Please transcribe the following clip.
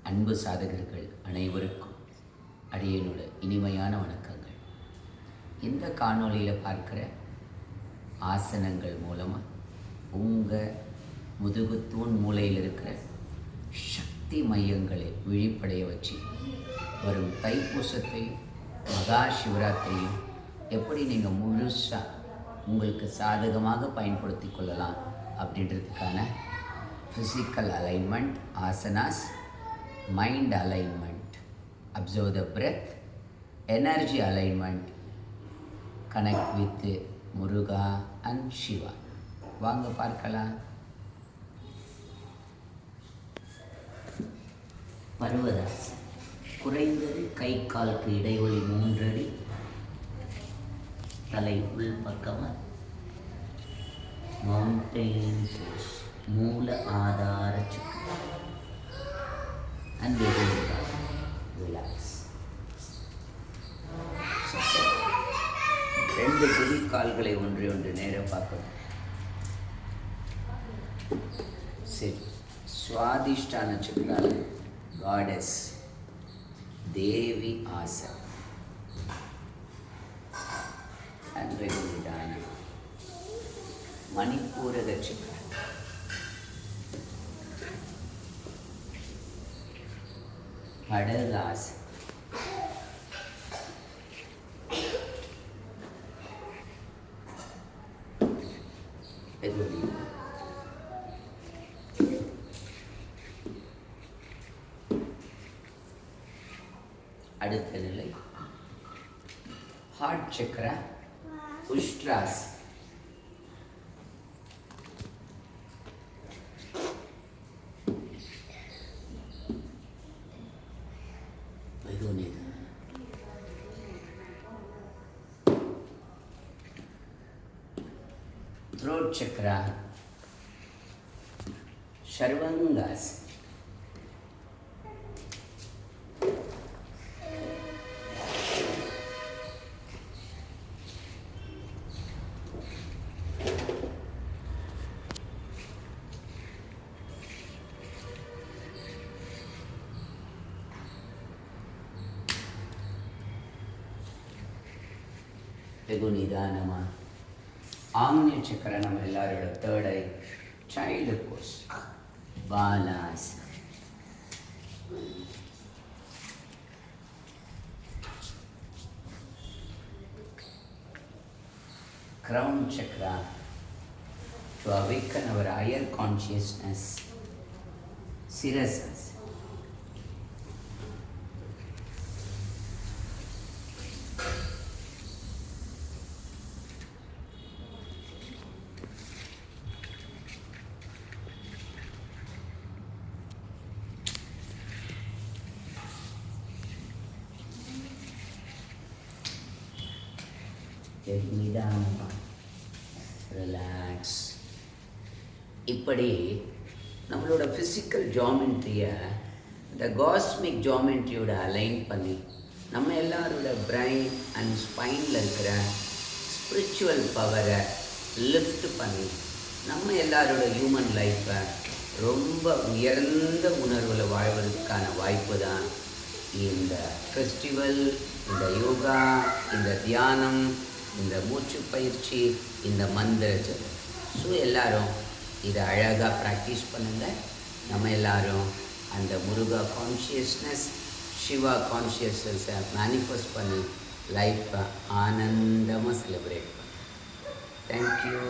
அன்பு சாதகர்கள் அனைவருக்கும் அடியேனோட இனிமையான வணக்கங்கள். இந்த காணொளியில் பார்க்குற ஆசனங்கள் மூலமாக உங்கள் முதுகுத்தூண் மூலையில் இருக்கிற சக்தி மையங்களை விழிப்படைய வச்சு வரும் தைப்பூசத்தையும் மகா சிவராத்திரியும் எப்படி நீங்கள் முழுசாக உங்களுக்கு சாதகமாக பயன்படுத்தி கொள்ளலாம் அப்படின்றதுக்கான physical alignment, asanas, mind alignment, observe the breath, energy alignment, connect with Muruga and Shiva. வாங்க பார்க்கலாம். பர்வதாசன். குறைந்தது கை காலுக்கு இடைவெளி 3 அடி, தலை உள் பக்கமாக, மவுண்டைன் போஸ், மூல ஆதார சக்கரம். And relax. ரெண்டு குதி கால்களை ஒன்று நேர பார்க்கணும். சரி, சுவாதிஷ்டான சக்கரால காடஸ் தேவி ஆசன். அன்றைய நிதான மணிப்பூரக சக்கரம். கடகாசன். அடுத்த நிலை ஹார்ட் சக்கரா, உஷ்ட்ராஸ். throat chakra, Sarvangas. வெகு நிதானமா ஆக்ஞ சக்கர நம்ம எல்லாரோட தேர்ட் ஐ, சைல்டு போஸ், பாலாஸ். crown chakra to awaken our higher consciousness, Sirasas. நிதானமாக ரிலாக்ஸ். இப்படி நம்மளோட ஃபிசிக்கல் ஜாமெண்ட்ரியை இந்த காஸ்மிக் ஜாமெண்ட்ரியோட அலைன் பண்ணி நம்ம எல்லாரோட பிரைன் அண்ட் ஸ்பைனில் இருக்கிற ஸ்பிரிச்சுவல் பவரை லிஃப்ட் பண்ணி நம்ம எல்லாரோட ஹியூமன் லைஃப்பை ரொம்ப உயர்ந்த உணர்வில் வாழ்வதற்கான வாய்ப்பு தான் இந்த ஃபெஸ்டிவல், இந்த யோகா, இந்த தியானம், இந்த மூச்சு பயிற்சி, இந்த மந்திர ஜபம். ஸோ எல்லாரும் இதை அழகாக ப்ராக்டிஸ் பண்ணுங்கள். நம்ம எல்லாரும் அந்த முருகா கான்ஷியஸ்னஸ், சிவா கான்ஷியஸ்னஸை மேனிஃபெஸ்ட் பண்ணி லைஃப்பை ஆனந்தமாக செலிப்ரேட் பண்ணுங்கள். தேங்க்யூ.